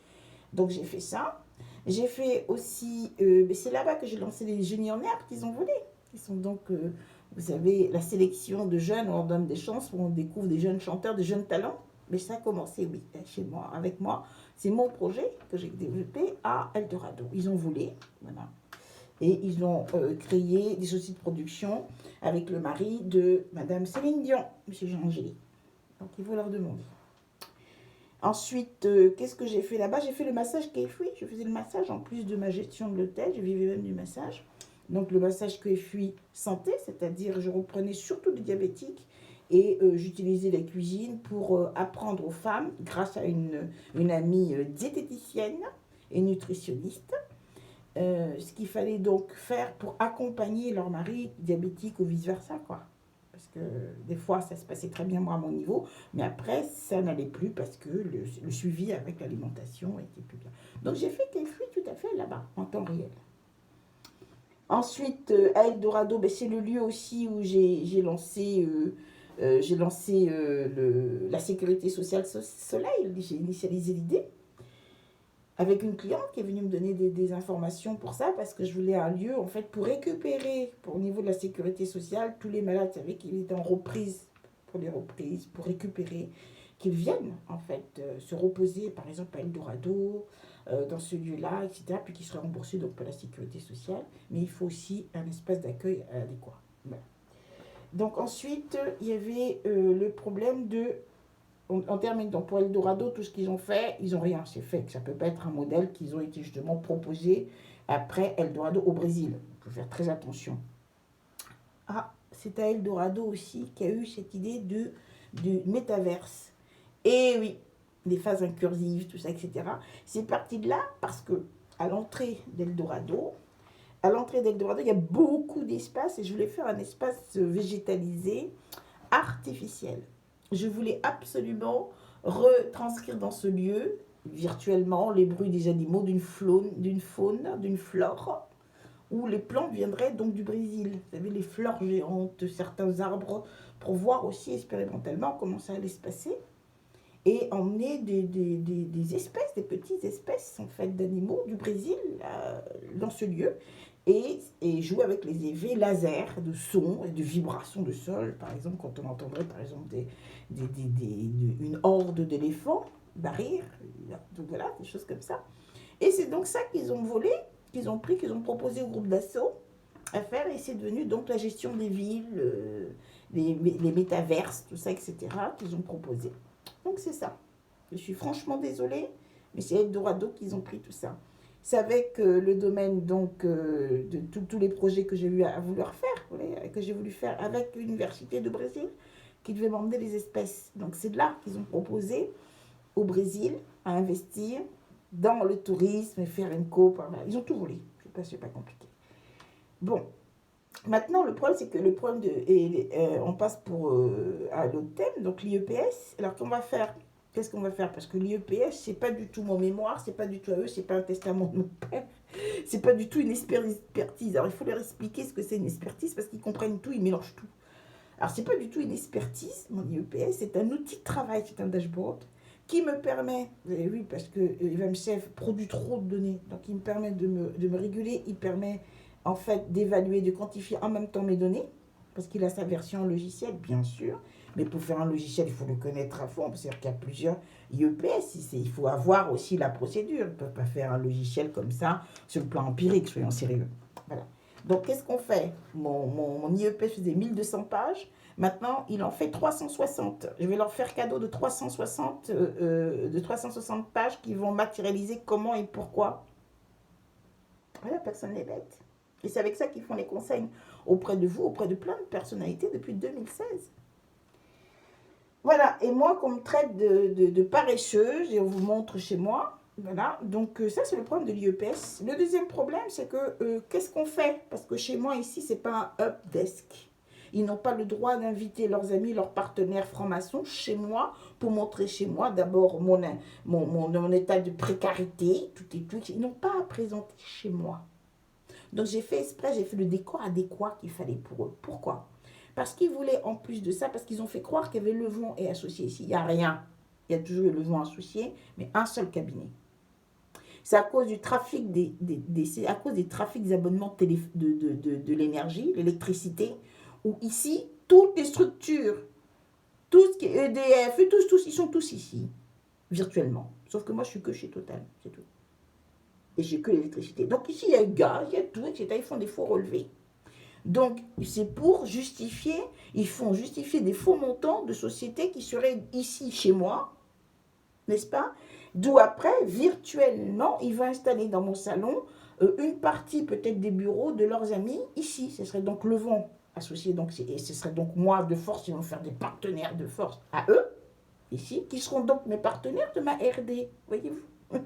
Donc j'ai fait ça. J'ai fait aussi, c'est là-bas que j'ai lancé les génies en herbe qu'ils ont volé. Ils sont donc, vous savez, la sélection de jeunes où on donne des chances, où on découvre des jeunes chanteurs, des jeunes talents. Mais ça a commencé, oui, chez moi, avec moi. C'est mon projet que j'ai développé à Eldorado. Ils ont volé, voilà. Et ils ont créé des sociétés de production avec le mari de Madame Céline Dion, Monsieur Jean-Angélique. Donc il faut leur demander. Ensuite, qu'est-ce que j'ai fait là-bas? J'ai fait le massage KFUI. Je faisais le massage en plus de ma gestion de l'hôtel. Je vivais même du massage. Donc le massage KFUI santé, c'est-à-dire je reprenais surtout des diabétiques et j'utilisais la cuisine pour apprendre aux femmes, grâce à une amie diététicienne et nutritionniste, ce qu'il fallait donc faire pour accompagner leur mari diabétique ou vice-versa, quoi. Parce que des fois, ça se passait très bien, moi, à mon niveau, mais après, ça n'allait plus parce que le suivi avec l'alimentation était plus bien. Donc, j'ai fait KFUI tout à fait là-bas, en temps réel. Ensuite, à Eldorado, ben, c'est le lieu aussi où j'ai lancé, la sécurité sociale Soleil. J'ai initialisé l'idée avec une cliente qui est venue me donner des informations pour ça, parce que je voulais un lieu, en fait, pour récupérer, au niveau de la sécurité sociale, tous les malades, vous savez, qui étaient en reprise, pour les reprises, pour récupérer, qu'ils viennent, en fait, se reposer, par exemple, à Eldorado, dans ce lieu-là, etc., puis qu'ils seraient remboursés donc, par la sécurité sociale, mais il faut aussi un espace d'accueil adéquat. Voilà. Donc ensuite, il y avait le problème de on termine donc pour Eldorado, tout ce qu'ils ont fait, ils n'ont rien, c'est fait. Ça ne peut pas être un modèle qu'ils ont été justement proposés après Eldorado au Brésil. Il faut faire très attention. Ah, c'est à Eldorado aussi qu'il y a eu cette idée du métaverse. Et oui, les phases incursives, tout ça, etc. C'est parti de là parce que à l'entrée d'Eldorado, il y a beaucoup d'espace et je voulais faire un espace végétalisé artificiel. Je voulais absolument retranscrire dans ce lieu, virtuellement, les bruits des animaux, d'une faune, d'une flore, où les plantes viendraient donc du Brésil. Vous savez, les fleurs géantes, certains arbres, pour voir aussi expérimentalement comment ça allait se passer. Et emmener des espèces, des petites espèces en fait d'animaux du Brésil dans ce lieu et jouer avec les effets laser de son et de vibrations de sol. Par exemple, quand on entendrait par exemple une horde d'éléphants rire, donc voilà, des choses comme ça. Et c'est donc ça qu'ils ont volé, qu'ils ont pris, qu'ils ont proposé au groupe d'assaut à faire, et c'est devenu donc la gestion des villes, les métaverses, tout ça, etc., qu'ils ont proposé. Donc c'est ça. Je suis franchement désolée, mais c'est Eldorado qu'ils ont pris tout ça. C'est avec le domaine donc de tous les projets que j'ai eu à vouloir faire, que j'ai voulu faire avec l'Université de Brésil, qui devait m'emmener les espèces. Donc c'est de là qu'ils ont proposé au Brésil à investir dans le tourisme et faire une coop. Ils ont tout volé. C'est pas compliqué. Bon. Maintenant, le problème, c'est que le problème on passe à l'autre thème, donc l'IEPS. Alors, qu'est-ce qu'on va faire? Parce que l'IEPS, c'est pas du tout mon mémoire, c'est pas du tout à eux, c'est pas un testament de mon père, c'est pas du tout une expertise. Alors, il faut leur expliquer ce que c'est une expertise, parce qu'ils comprennent tout, ils mélangent tout. Alors, c'est pas du tout une expertise, mon IEPS, c'est un outil de travail, c'est un dashboard qui me permet, oui, parce que EVMCF produit trop de données, donc il me permet de me réguler, il permet en fait d'évaluer, de quantifier en même temps mes données, parce qu'il a sa version logicielle, bien sûr, mais pour faire un logiciel, il faut le connaître à fond, c'est-à-dire qu'il y a plusieurs IEPS, il faut avoir aussi la procédure, ils ne peuvent pas faire un logiciel comme ça, sur le plan empirique, soyons sérieux. Voilà. Donc, qu'est-ce qu'on fait? Mon IEPS faisait 1200 pages, maintenant, il en fait 360. Je vais leur faire cadeau de 360 pages qui vont matérialiser comment et pourquoi. Voilà, personne n'est bête. Et c'est avec ça qu'ils font les conseils auprès de vous, auprès de plein de personnalités depuis 2016. Voilà, et moi, qu'on me traite de paresseuse, et on vous montre chez moi, voilà, donc ça, c'est le problème de l'IEPS. Le deuxième problème, c'est que, qu'est-ce qu'on fait? Parce que chez moi, ici, c'est pas un updesk. Ils n'ont pas le droit d'inviter leurs amis, leurs partenaires francs-maçons chez moi pour montrer chez moi d'abord mon état de précarité, tout et tout. Ils n'ont pas à présenter chez moi. Donc j'ai fait exprès, j'ai fait le décor adéquat qu'il fallait pour eux. Pourquoi? Parce qu'ils voulaient, en plus de ça, parce qu'ils ont fait croire qu'il y avait Levon et associé ici. Il n'y a rien. Il y a toujours eu Levon associé, mais un seul cabinet. C'est à cause du trafic c'est à cause des trafics des abonnements de l'énergie, l'électricité, où ici, toutes les structures, tout ce qui est EDF, et tous, ils sont tous ici, virtuellement. Sauf que moi, je suis que chez Total, c'est tout. Et j'ai que l'électricité. Donc ici, il y a le gaz, il y a tout, etc. Ils font des faux relevés. Donc, c'est pour justifier, ils font justifier des faux montants de sociétés qui seraient ici, chez moi, n'est-ce pas? D'où après, virtuellement, ils vont installer dans mon salon une partie peut-être des bureaux de leurs amis ici. Ce serait donc Levon associé, donc, et ce serait donc moi de force, ils vont faire des partenaires de force à eux, ici, qui seront donc mes partenaires de ma RD, voyez-vous?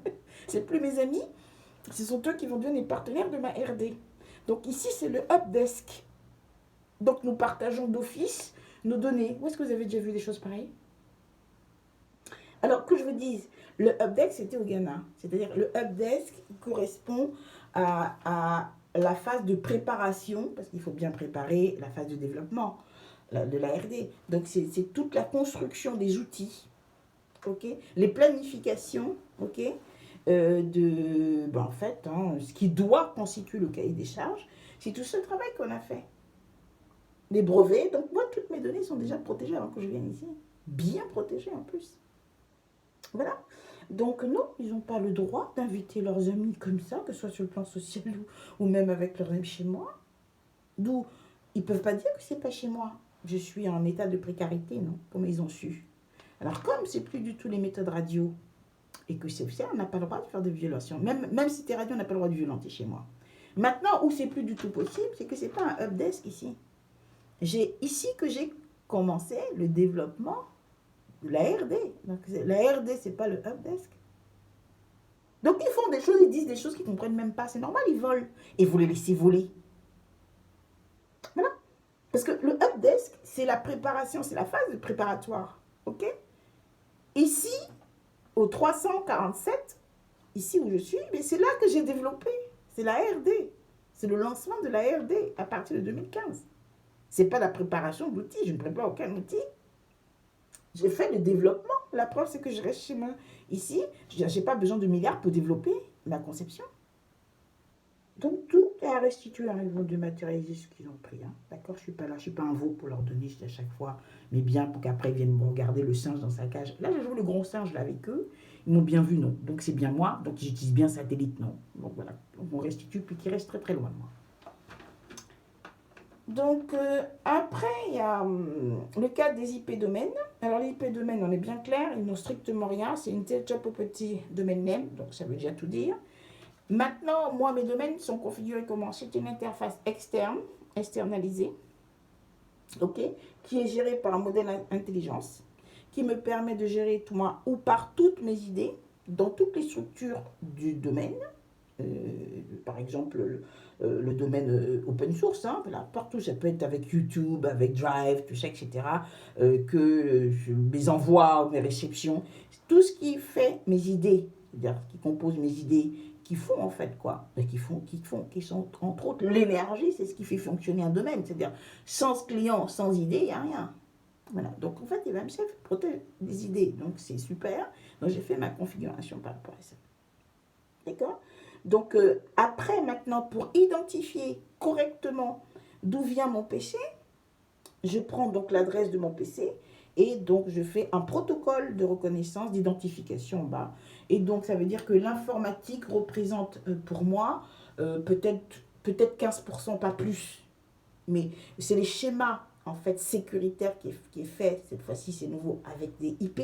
C'est plus mes amis, ce sont eux qui vont devenir les partenaires de ma RD. Donc ici, c'est le Updesk. Donc nous partageons d'office nos données. Où est-ce que vous avez déjà vu des choses pareilles? Alors que je vous dise, le Updesk, c'était au Ghana. C'est-à-dire le Updesk correspond à la phase de préparation, parce qu'il faut bien préparer la phase de développement de la RD. Donc c'est toute la construction des outils, ok, les planifications, ok, en fait, ce qui doit constituer le cahier des charges, c'est tout ce travail qu'on a fait. Les brevets, donc moi, toutes mes données sont déjà protégées avant que je vienne ici. Bien protégées en plus. Voilà. Donc non, ils n'ont pas le droit d'inviter leurs amis comme ça, que ce soit sur le plan social ou même avec leurs amis chez moi. D'où ils ne peuvent pas dire que c'est pas chez moi. Je suis en état de précarité, non? Comme ils ont su. Alors comme c'est plus du tout les méthodes radio et que c'est officiel, on n'a pas le droit de faire de violations. Même si t'es radio, on n'a pas le droit de violenter chez moi. Maintenant, où c'est plus du tout possible, c'est que c'est pas un updesk ici. J'ai ici que j'ai commencé le développement de la RD. Donc la RD, c'est pas le Updesk. Donc ils font des choses, ils disent des choses qu'ils ne comprennent même pas. C'est normal, ils volent. Et vous les laissez voler. Voilà. Parce que le Updesk, c'est la préparation, c'est la phase préparatoire. OK? Ici, au 347, ici où je suis, mais c'est là que j'ai développé. C'est la RD. C'est le lancement de la RD à partir de 2015. C'est pas la préparation d'outils. Je ne prépare aucun outil. J'ai fait le développement. La preuve, c'est que je reste chez moi. Ici, je n'ai pas besoin de milliards pour développer ma conception. Donc, tout est à restituer à niveau de matérialiser ce qu'ils ont pris. Hein. D'accord? Je ne suis pas là, je ne suis pas un veau pour leur donner à chaque fois mes biens pour qu'après ils viennent me regarder le singe dans sa cage. Là, je joue le gros singe là avec eux. Ils m'ont bien vu, non. Donc, c'est bien moi. Donc, j'utilise bien satellite, non. Donc, voilà. Donc, on restitue, puis qui reste très très loin de moi. Donc, après, il y a le cas des IP domaines. Alors, les IP domaines, on est bien clair, ils n'ont strictement rien. C'est intellectual property domain name, donc ça veut déjà tout dire. Maintenant, moi, mes domaines sont configurés comment? C'est une interface externe, externalisée, ok, qui est gérée par un modèle intelligence, qui me permet de gérer tout moi ou par toutes mes idées dans toutes les structures du domaine. Par exemple, le domaine open source, hein, voilà, partout, ça peut être avec YouTube, avec Drive, tout ça, etc. Mes envois, mes réceptions, tout ce qui fait mes idées, c'est-à-dire qui compose mes idées, qui font en fait quoi, qui sont entre autres l'énergie, c'est ce qui fait fonctionner un domaine, c'est-à-dire sans client, sans idée, il n'y a rien. Voilà, donc en fait, EVMCF protège des idées, donc c'est super. Donc j'ai fait ma configuration par rapport à ça. D'accord? Donc après, maintenant, pour identifier correctement d'où vient mon PC, je prends donc l'adresse de mon PC et donc je fais un protocole de reconnaissance, d'identification en bas. Et donc ça veut dire que l'informatique représente pour moi peut-être 15%, pas plus. Mais c'est les schémas en fait sécuritaires qui est fait, cette fois-ci c'est nouveau, avec des IP,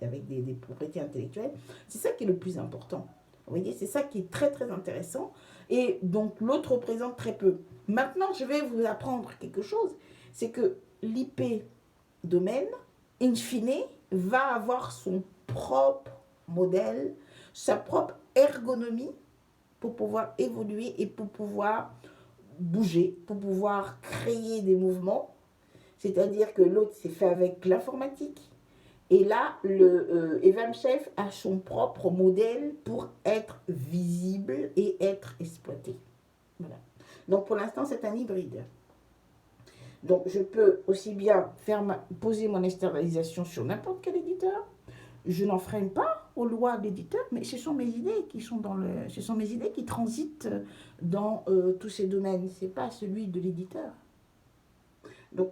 avec des propriétés intellectuelles. C'est ça qui est le plus important. Vous voyez, c'est ça qui est très très intéressant. Et donc l'autre représente très peu. Maintenant, je vais vous apprendre quelque chose. C'est que l'IP domaine, in fine, va avoir son propre modèle, sa propre ergonomie pour pouvoir évoluer et pour pouvoir bouger, pour pouvoir créer des mouvements. C'est-à-dire que l'autre, c'est fait avec l'informatique. Et là, le EVMCF a son propre modèle pour être visible et être exploité. Voilà. Donc pour l'instant, c'est un hybride. Donc, je peux aussi bien poser mon externalisation sur n'importe quel éditeur. Je n'enfreins pas aux lois d'éditeur, mais ce sont mes idées qui sont ce sont mes idées qui transitent dans tous ces domaines. C'est pas celui de l'éditeur. Donc,